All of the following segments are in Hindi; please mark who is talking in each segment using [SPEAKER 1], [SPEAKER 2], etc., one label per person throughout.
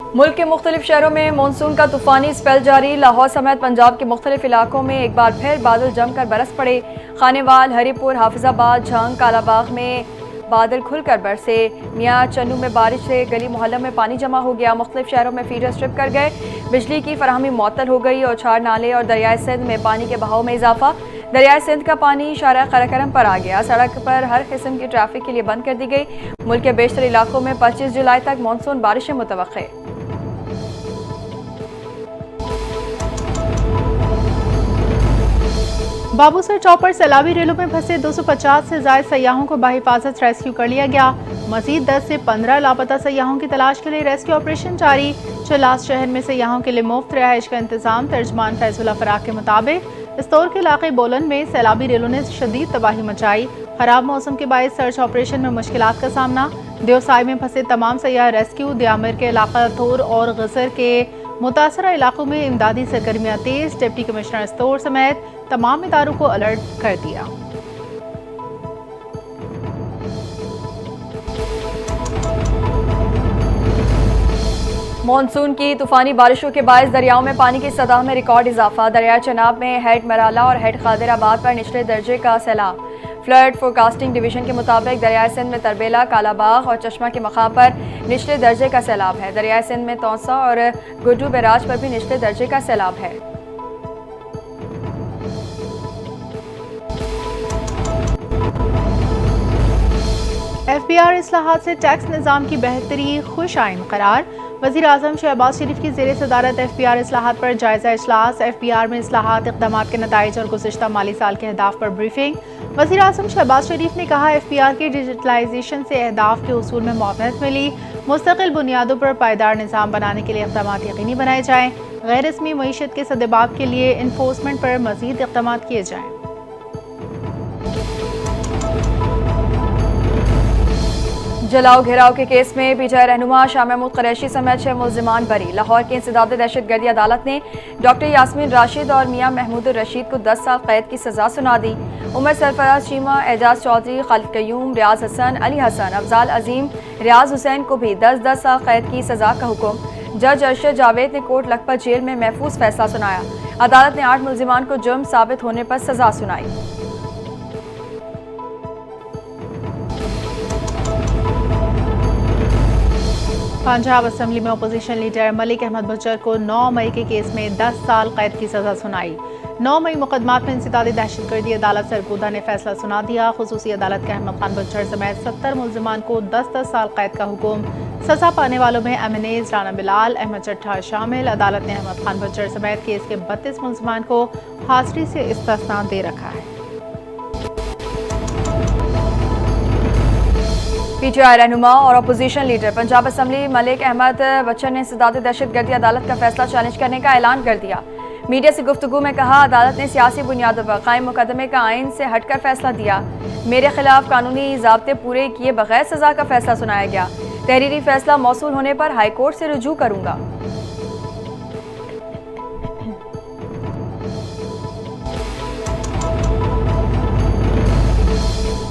[SPEAKER 1] मुल्क के मुख्तलिफ शहरों में मानसून का तूफानी स्पेल जारी। लाहौर समेत पंजाब के मुख्तलिफ इलाकों में एक बार फिर बादल जमकर बरस पड़े। खानेवाल, हरीपुर, हाफिजाबाद, झंग, कालाबाग में बादल खुलकर बरसे। मियाँ चन्नू में बारिश से गली मोहल्लों में पानी जमा हो गया। मुख्तलिफ शहरों में फीडर स्ट्रिप कर गए। बिजली की फराहमी मुअत्तल हो गई और छाड़ नाले और दरियाए सिंध में पानी के बहाव में इजाफा। दरियाए सिंध का पानी शारा कराकरम पर आ गया। सड़क पर हर किस्म की ट्रैफिक के लिए बंद कर दी गई। मुल्क के बेशतर इलाकों में 25 जुलाई तक मानसून बारिशें मुतवक्के।
[SPEAKER 2] बाबूसर चौक पर सैलाबी रेलों में फंसे 250 से ज्यादा सयाहों को बाहिफाजत रेस्क्यू कर लिया गया। मजीद 10 से 15 लापता सयाहों की तलाश के लिए रेस्क्यू ऑपरेशन जारी। चलास शहर में सयाहों के लिए मुफ्त रिहाइश का इंतजाम। तर्जमान फैजुल्ला फराक के मुताबिक इस्तौर के इलाके बोलन में सैलाबी रेलों ने शदीद तबाही मचाई। खराब मौसम के बायस सर्च ऑपरेशन में मुश्किलात का सामना। देवसाई में फंसे तमाम सयाह रेस्क्यू। दियामिर के इलाका थोर और गसर के मुतासरा इलाकों में इमदादी सरगर्मियां तेज। डिप्टी कमिश्नर इस्तौर समेत तमाम इदारों को अलर्ट कर दिया।
[SPEAKER 1] मानसून की तूफानी बारिशों के बायस दरियाओं में पानी की सतह में रिकॉर्ड इजाफा। दरिया चनाब में हेड मराला और हेड खादिराबाद पर निचले दर्जे का सैलाब। फ्लड फोरकास्टिंग डिवीजन के मुताबिक दरियाए सिंध में तरबेला, कालाबाग और चश्मा के मकाम पर निचले दर्जे का सैलाब है। दरियाए सिंध में तौसा और गुड्डू बैराज पर भी निचले दर्जे का सैलाब है।
[SPEAKER 2] FBR इस्लाहात से टैक्स निज़ाम की बेहतरी खुश आइन करार। वज़ीर आज़म शहबाज शरीफ की ज़ेर सदारत FBR इस्लाहात पर जायज़ा इजलास। FBR में इस्लाहात इक़दामात के नताइज और गुज़िश्ता माली साल के अहदाफ पर ब्रीफिंग। वज़ीर आज़म शहबाज शरीफ ने कहा FBR की डिजिटलाइजेशन से अहदाफ के उसूल में मुआवनत मिली। मुस्तकिल बुनियादों पर पायदार निज़ाम बनाने के लिए इक़दामात यकीनी बनाए जाएँ। गैर रस्मी मईशत के सद्देबाब के लिए इन्फोर्समेंट पर मज़ीद इक़दामात किए जाएँ।
[SPEAKER 1] जलाओ घेराव के केस में पीटीआई रहनुमा शाह महमूद कुरैशी समेत 6 मुल्जिमान बरी। लाहौर की इंसदाद दहशतगर्दी अदालत ने डॉक्टर यास्मीन राशिद और मियां महमूद रशीद को 10 साल कैद की सजा सुना दी। उमर सरफराज चीमा, एजाज चौधरी, खालिद कयूम, रियाज हसन, अली हसन, अफजाल अजीम, रियाज हुसैन को भी 10-10 साल कैद की सजा का हुक्म। जज अरशद जावेद ने कोट लखपत जेल में महफूज फैसला सुनाया। अदालत ने 8 मुल्जिमान को जुर्म साबित होने पर सजा सुनाई।
[SPEAKER 2] पंजाब असम्बली में अपोजिशन लीडर मलिक अहमद बचर को 9 मई के केस में 10 साल कैद की सजा सुनाई। 9 मई मुकदमात में इंसदादी दहशतगर्दी अदालत सरगोदा ने फैसला सुना दिया। खुसूसी अदालत के अहमद खान बचर समेत 70 मुल्जिमान को 10-10 साल कैद का हुक्म। सजा पाने वालों में MNAs राना बिलाल, अहमद चट्ठा शामिल। अदालत ने अहमद खान बचर समेत केस के 32 मुल्जिमान को हाजिरी से इस्तिस्ना दे रखा है।
[SPEAKER 1] पीटीआई रहनुमा और opposition leader Punjab assembly Malik Ahmad Bachar ने इंसदाद दहशतगर्दी अदालत का फैसला चैलेंज करने का ऐलान कर दिया। मीडिया से गुफ्तगू में कहा, अदालत ने सियासी बुनियादों पर कायम मुकदमे का आइन से हटकर फैसला दिया। मेरे खिलाफ कानूनी ज़ाब्ते पूरे किए बगैर सजा का फैसला सुनाया गया। तहरीरी फैसला मौसूल होने पर हाई कोर्ट से रुजू करूंगा।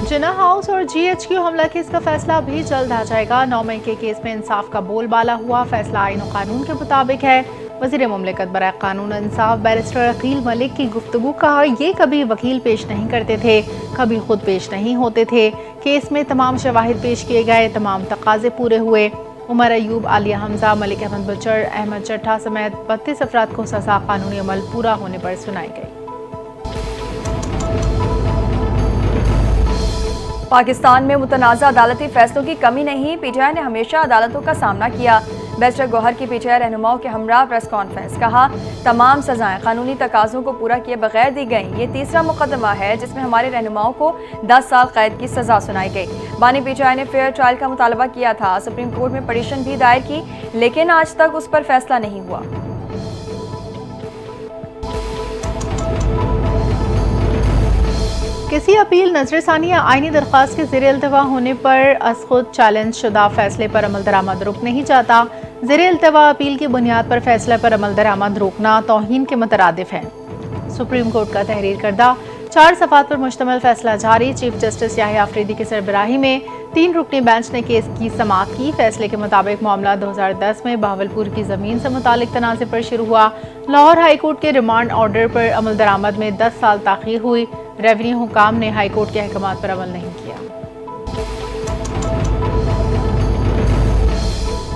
[SPEAKER 2] जिन्ना हाउस और GHQ हमला केस का फैसला भी जल्द आ जाएगा। 9 मई के केस में इंसाफ का बोलबाला हुआ। फैसला आईन और कानून के मुताबिक है। वज़ीर मुमलिकत बराए कानून इंसाफ बैरिस्टर अकील मलिक की गुफ्तगू कहा, ये कभी वकील पेश नहीं करते थे, कभी खुद पेश नहीं होते थे। केस में तमाम शवाहिद पेश किए गए, तमाम तकाजे पूरे हुए। उमर अयूब, आलिया हमजा, मलिक अहमद बचर, अहमद चट्ठा समेत 32 अफराद को सजा कानूनी अमल पूरा होने पर सुनाई गई।
[SPEAKER 1] पाकिस्तान में मुतनाज़ा अदालती फैसलों की कमी नहीं। पीटीआई ने हमेशा अदालतों का सामना किया। बैरिस्टर गौहर की पीटीआई रहनुमाओं के हमरा प्रेस कॉन्फ्रेंस। कहा, तमाम सजाएं कानूनी तकाज़ों को पूरा किए बगैर दी गई। ये तीसरा मुकदमा है जिसमें हमारे रहनुमाओं को 10 साल कैद की सजा सुनाई गई। बानी पीटीआई ने फेयर ट्रायल का मुतालबा किया था। सुप्रीम कोर्ट में पटिशन भी दायर की, लेकिन आज तक उस पर फैसला नहीं हुआ।
[SPEAKER 2] किसी अपील, नजरसानी या आईनी दरख्वास्त के ज़ेरे इल्तवा होने पर अज़ खुद चैलेंज शुदा फैसले पर अमल दरामद रुक नहीं जाता। ज़ेरे इल्तवा अपील की बुनियाद पर फैसले पर अमल दरामद रोकना तौहीन के मुतरादिफ है। सुप्रीम कोर्ट का तहरीर करदा 4 सफ़ात पर मुश्तमिल फैसला जारी। चीफ जस्टिस याहिया अफरीदी की सरबराही में 3 रुकनी बेंच ने केस की समाअत की। फैसले के मुताबिक मामला 2010 में बहावलपुर की जमीन से मुतालिक तनाज़े पर शुरू हुआ। लाहौर हाईकोर्ट के रिमांड ऑर्डर पर अमल दरामद में 10 साल ताख़ीर हुई। रेवेन्यू हुकाम ने हाईकोर्ट के अहकामात पर अमल नहीं किया।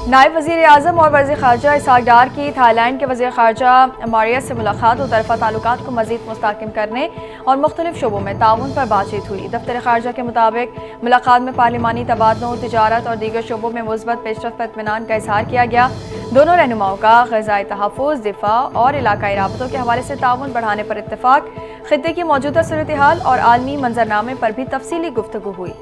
[SPEAKER 1] नायब वज़ीर आज़म और वज़ीर ख़ारजा इसहाक़ डार की थाईलैंड के वज़ीर ख़ारजा मारियस से मुलाकात और तरफ़ा ताल्लुकात को मज़ीद मुस्तहकम करने और मुख्तलिफ शोबों में ताउन पर बातचीत हुई। दफ्तर ख़ारजा के मुताबिक मुलाकात में पार्लिमानी तबादलों, तिजारत और दीगर शोबों में मुस्बत पेशरफ़्त पर इत्मीनान का इज़हार किया गया। दोनों रहनुमाओं का ग़ज़ाई तहफ़्फ़ुज़, दिफ़ा और इलाक़ाई राबतों के हवाले से ताउन बढ़ाने पर इत्तेफ़ाक़। ख़ित्ते की मौजूदा सूरत हाल और आलमी मंजरनामे पर भी तफ़सीली गुफ्तगू हुई।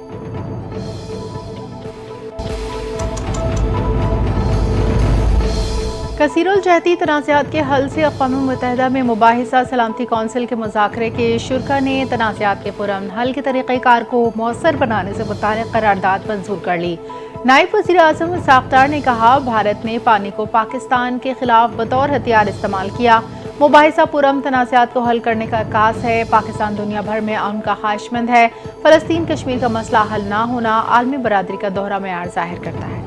[SPEAKER 2] कसीरुल जहती तनाज़ात के हल से अक़वाम मुत्तहिदा में मुबाहिसा सलामती कौंसिल के मुज़ाकरे के शुरा ने तनाज़ात के पुरअमन हल के तरीक़ेकार को मौसर बनाने से मुताल्लिक़ करारदाद मंजूर कर ली। नायब वज़ीर आज़म इसहाक़ डार ने कहा, भारत ने पानी को पाकिस्तान के खिलाफ बतौर हथियार इस्तेमाल किया। मुबाहिसा पुरअमन तनाज़ात को हल करने का अक्कास है। पाकिस्तान दुनिया भर में अमन का ख्वाहिशमंद है। फ़लस्तीन कश्मीर का मसला हल ना होना आलमी बरादरी का दोहरा मेयार ज़ाहिर करता है।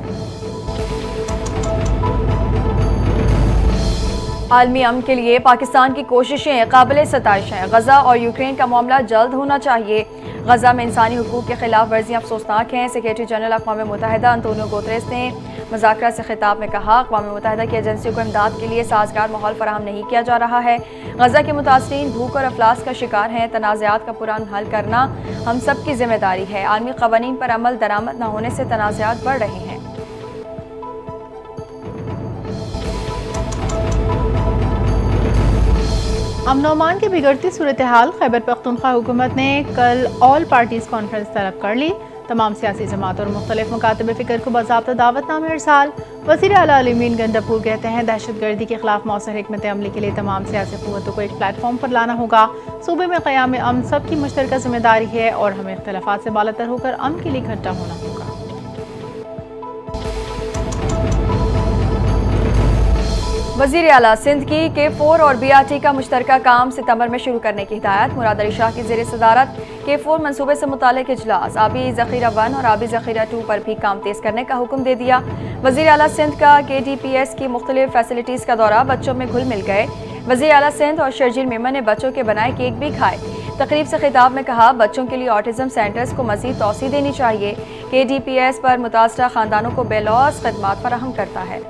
[SPEAKER 1] आलमी अमन के लिए पाकिस्तान की कोशिशें काबिल सताइश हैं। गजा और यूक्रेन का मामला जल्द होना चाहिए। गजा में इंसानी हुकूक के खिलाफ वर्जियाँ अफसोसनाक हैं। सेक्रेटरी जनरल अक़वाम मुत्तहिदा अंतोनियो गुतेरेस ने मुज़ाकरा से खिताब में कहा, अक़वाम मुत्तहिदा की एजेंसियों को इमदाद के लिए साजगार माहौल फराहम नहीं किया जा रहा है। गजा के मुतासरीन भूख और अफलास का शिकार हैं। तनाज़ात का पुरअमन हल करना हम सब की जिम्मेदारी है। आलमी क़वानीन पर अमल दरामद न होने से तनाज़ात बढ़ रहे हैं।
[SPEAKER 2] अमन अमान की बिगड़ती सूरत हाल, खैबर पख्तूनख्वा हुकूमत ने कल ऑल पार्टीज कॉन्फ्रेंस तलब कर ली। तमाम सियासी जमात और मुख्तलिफ मुकातब फ़िक्र को बाज़ाब्ता दावतनामे इरसाल। वज़ीर आला अलीमीन गंडापुर कहते हैं, दहशतगर्दी के खिलाफ मौसर हिकमत अमली के लिए तमाम सियासी क़ुव्वतों को एक प्लेटफॉर्म पर लाना होगा। सूबे में क़याम अमन सबकी मुश्तरका जिम्मेदारी है और हमें इख्तिलाफ़ात से बालातर होकर अमन के लिए इकट्ठा होना होगा।
[SPEAKER 1] वज़ीर आला सिंध की K4 और BRT का मुश्तरका काम सितंबर में शुरू करने की हिदायत। मुराद अली शाह की ज़ेर सदारत K4 मनसूबे से मुतालिक इजलास। आबी ज़ख़ीरा 1 और आबी ज़ख़ीरा 2 पर भी काम तेज़ करने का हुक्म दे दिया। वज़ीर आला सिंध का KDPS की मुख्तलिफ फैसिलिटीज़ का दौरा, बच्चों में घुल मिल गए। वज़ीर आला सिंध और शर्जील मेमन ने बच्चों के बनाए केक भी खाए। तकरीब से खिताब में कहा, बच्चों के लिए ऑटिज़म सेंटर्स को मज़ीद तौसी देनी चाहिए। KDPS पर मुतासरा ख़ानदानों को बेलौस खदमात फराहम करता है।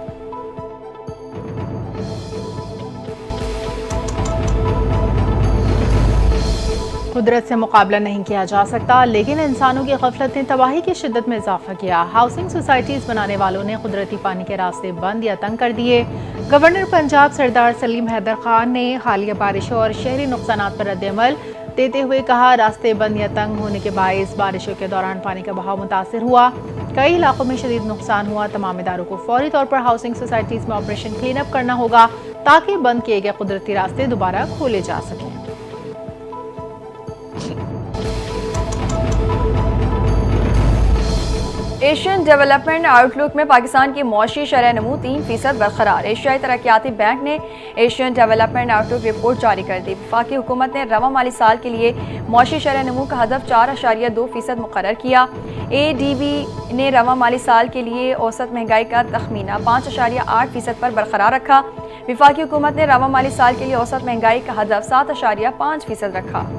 [SPEAKER 2] कुदरत से मुकाबला नहीं किया जा सकता, लेकिन इंसानों की गफलत ने तबाही की शिद्दत में इजाफा किया। हाउसिंग सोसाइटीज़ बनाने वालों ने कुदरती पानी के रास्ते बंद या तंग कर दिए। गवर्नर पंजाब सरदार सलीम हैदर खान ने हालिया बारिशों और शहरी नुकसानात पर रद्द-ए-अमल देते हुए कहा, रास्ते बंद या तंग होने के बायस बारिशों के दौरान पानी का बहाव मुतासिर हुआ। कई इलाकों में शदीद नुकसान हुआ। तमाम इदारों को फौरी तौर पर हाउसिंग सोसाइटीज़ में ऑपरेशन क्लीन अप करना होगा ताकि बंद किए गए कुदरती रास्ते दोबारा खोले जा सकें।
[SPEAKER 1] एशियन डेवलपमेंट आउटलुक में पाकिस्तान की मौशी शरह नमू 3% बरकरार। एशियाई तरक्याती बैंक ने एशियन डेवलपमेंट आउटलुक रिपोर्ट जारी कर दी। वफाकी हुकूमत ने रवा माली साल के लिए मौशी शरह नमू का हदफ 4.2% मुकर्रर किया। ADB ने रवा माली साल के लिए औसत महंगाई का तखमीना 5.8% पर बरकरार रखा। वफाकी हुकूमत ने रवा माली साल के लिए औसत महंगाई का हदफ 7.5% रखा।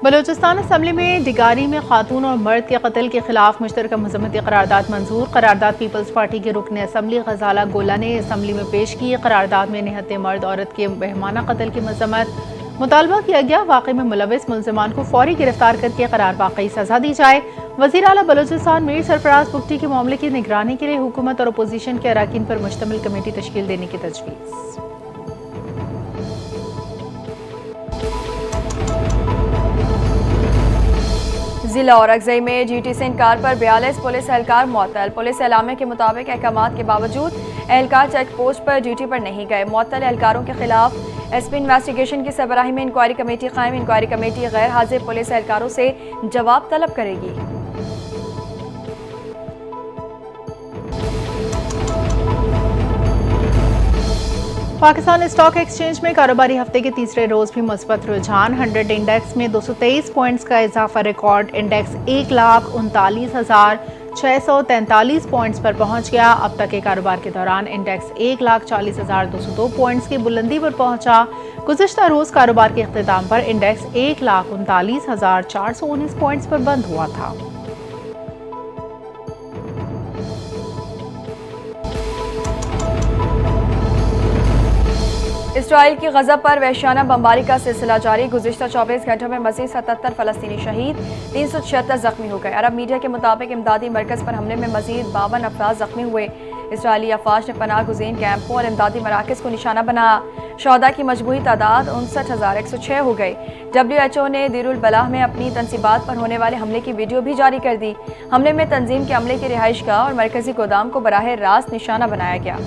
[SPEAKER 2] बलूचिस्तान असम्बली में डिगारी में खातून और मर्द के कत्ल के खिलाफ मुश्तरका मज़म्मती करारदाद मंजूर। करारदाद पीपल्स पार्टी के रुकन असम्बली गजाला गोला ने असम्बली में पेश की। करारदाद में निहत्ते मर्द औरत के बेहमाना कत्ल की मजम्मत मुतालबा किया गया। वाक़े में मुलविस मुलज़िमान को फौरी गिरफ्तार करके करार वाक़ई सजा दी जाए। वज़ीर आला बलूचिस्तान मीर सरफराज बुगटी के मामले की निगरानी के लिए हुकूमत और अपोजिशन के अराकीन पर मुश्तमिल कमेटी तश्कील देने की तजवीज़।
[SPEAKER 1] जिला औरंगज़ेब में GT से इनकार पर 42 पुलिस एहलकार मुअत्तल। पुलिस एलामे के मुताबिक अहकामात के बावजूद एहलकार चेक पोस्ट पर ड्यूटी पर नहीं गए। मुअत्तल एहलकारों के खिलाफ SP इन्वेस्टिगेशन की सरबराही में इंक्वायरी कमेटी कायम। इंक्वायरी कमेटी गैर हाजिर पुलिस एहलकारों से जवाब तलब करेगी।
[SPEAKER 2] पाकिस्तान स्टॉक एक्सचेंज में कारोबारी हफ्ते के तीसरे रोज भी मुस्बत रुझान। 100 इंडेक्स में 223 पॉइंट्स का इजाफा। रिकॉर्ड इंडेक्स 1,39,643 पॉइंट्स पर पहुंच गया। अब तक के कारोबार के दौरान इंडेक्स 1,40,202 पॉइंट्स की बुलंदी पर पहुंचा। गुज़िश्ता रोज कारोबार के इख्तिताम पर इंडेक्स 1,39,419 पॉइंट्स पर बंद हुआ था।
[SPEAKER 1] इसराइल की गज़ा पर वहशियाना बमबारी का सिलसिला जारी। गुज़िश्ता 24 घंटों में मज़ीद 77 फ़लस्तीनी शहीद, 376 जख्मी हो गए। अरब मीडिया के मुताबिक इमदादी मरकज़ पर हमले में मज़ीद 52 अफराद जख्मी हुए। इसराइली अफवाज ने पनाह गुज़ीन कैंपों और इमदादी मराकज़ को निशाना बनाया। शहदा की मजमूई तादाद 59,106 हो गई। WHO ने दीरुल बलाह में अपनी तनसीबात पर होने वाले हमले की वीडियो भी जारी कर दी। हमले में तंजीम के अमले की रिहाइशगाह और मरकजी गोदाम को बराह रास्त निशाना बनाया गया।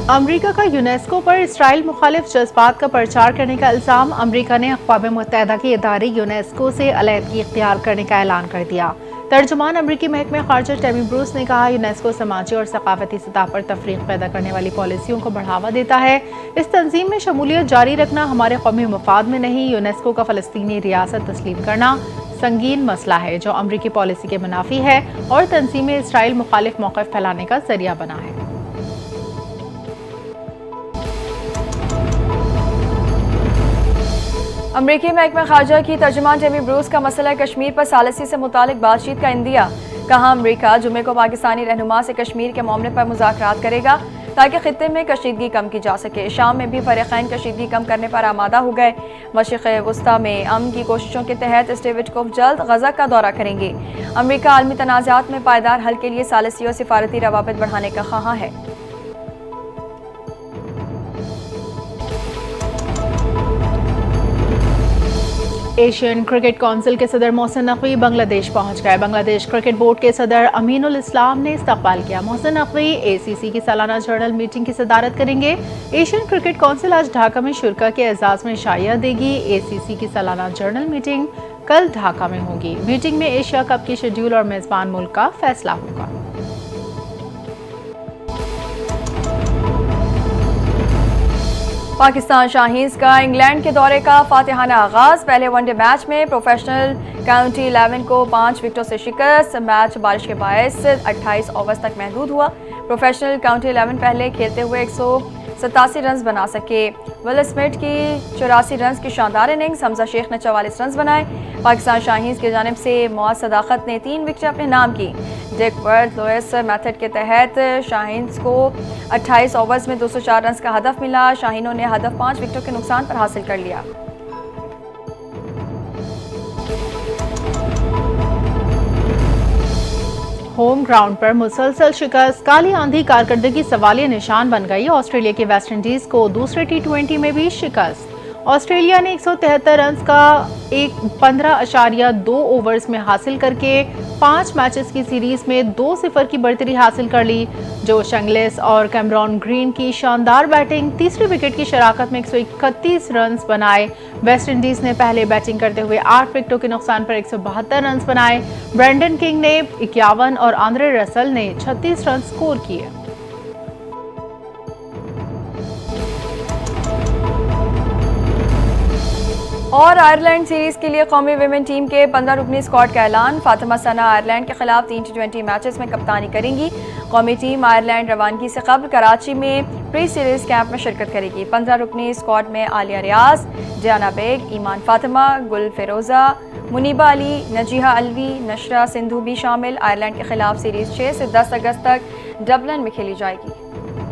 [SPEAKER 2] अमरीका का यूनेस्को पर इसराइल मुखालिफ जज्बात का प्रचार करने का इल्ज़ाम। अमरीका ने अक़वाम मुत्तहिदा के इदारे यूनेस्को से अलहदगी इख्तियार करने का ऐलान कर दिया। तर्जुमान अमरीकी महकमे ख़ारजा टैमी ब्रूस ने कहा, यूनेस्को समाजी और सकाफती सतह पर तफरीक पैदा करने वाली पॉलिसियों को बढ़ावा देता है। इस तंजीम में शमूलियत जारी रखना हमारे कौमी मफाद में नहीं। यूनेस्को का फ़लस्तीनी रियासत तस्लीम करना संगीन मसला है जो अमरीकी पॉलिसी के मुनाफी है और तंजीम में इसराइल मुखालिफ मौक़िफ़ फैलाने का जरिया बना है।
[SPEAKER 1] अमरीकी महकमा खारजा की तर्जुमान टेमी ब्रूस का मसला कश्मीर पर सालिसी से मुतालिक बातचीत का इंदिया। कहा, अमरीका जुमे को पाकिस्तानी रहनुमा से कश्मीर के मामले पर मुज़ाकरात करेगा ताकि खित्ते में कशीदगी कम की जा सके। शाम में भी फ़रीक़ैन कशीदगी कम करने पर आमादा हो गए। मशरिक़ वस्ता में अमन की कोशिशों के तहत स्टीव विटकोफ जल्द गज़ा का दौरा करेंगे। अमरीका आलमी तनाज़ात में पायदार हल के लिए सालिसी और सिफारती रवाबित बढ़ाने का ख़्वाह है।
[SPEAKER 2] एशियन क्रिकेट काउंसिल के सदर मोहसिन नकवी बांग्लादेश पहुंच गए। बांग्लादेश क्रिकेट बोर्ड के सदर अमीनुल इस्लाम ने इस्तकबाल किया। मोहसिन नकवी ACC की सालाना जनरल मीटिंग की सदारत करेंगे। एशियन क्रिकेट काउंसिल आज ढाका में शुरा के एजाज में शाया देगी। ACC की सालाना जनरल मीटिंग कल ढाका में होगी। मीटिंग में एशिया कप के शेड्यूल और मेजबान मुल्क का फैसला होगा।
[SPEAKER 1] पाकिस्तान शाहीन्स का इंग्लैंड के दौरे का फातिहाना आगाज। पहले वनडे मैच में प्रोफेशनल काउंटी 11 को 5 विकेटों से शिकस्त। मैच बारिश के बायस 28 ओवर्स तक महदूद हुआ। प्रोफेशनल काउंटी 11 पहले खेलते हुए 187 रन बना सके। विल स्मिथ की 84 रन की शानदार इनिंग्स। हमजा शेख ने 44 रन बनाए। पाकिस्तान शाहीन्स की जानिब से मुआज़ सदाकत ने 3 विकेटें अपने नाम की। डिक वर्थ लुइस मेथड के तहत शाहीन्स को 28 ओवर्स में 204 रन का हदफ मिला। शाहीनों ने हदफ 5 विकेटों के नुकसान पर हासिल कर लिया।
[SPEAKER 2] होम ग्राउंड पर मुसलसल शिकस्त। काली आंधी कारकर्दगी सवालिया निशान बन गई। ऑस्ट्रेलिया की वेस्ट इंडीज को दूसरे T20 में भी शिकस्त। ऑस्ट्रेलिया ने 173 रन का 15.2 ओवर्स में हासिल करके 5 मैचेस की सीरीज में 2-0 की बढ़तरी हासिल कर ली। जोश इंग्लिस और कैमरॉन ग्रीन की शानदार बैटिंग। तीसरी विकेट की शराकत में 131 रन बनाए। वेस्ट इंडीज ने पहले बैटिंग करते हुए 8 विकेटों के नुकसान पर 172 रन बनाए। ब्रेंडन किंग ने 51 और आंद्रे रसल ने 36 रन स्कोर किए।
[SPEAKER 1] और आयरलैंड सीरीज के लिए कौमी विमेन टीम के 15 रुकनी स्क्वाड का ऐलान। फातिमा सना आयरलैंड के खिलाफ 3 T20 मैचेस में कप्तानी करेंगी। कौमी टीम आयरलैंड रवानगी से कबल कराची में प्री सीरीज कैंप में शिरकत करेगी। 15 रुकनी स्क्वाड में आलिया रियाज, जियाना बेग, ईमान फातिमा, गुल फिरोजा, मुनीबा अली, नजीहा अलवी, नशरा सिंधु भी शामिल। आयरलैंड के खिलाफ सीरीज 6 से 10 अगस्त तक डबलिन में खेली जाएगी।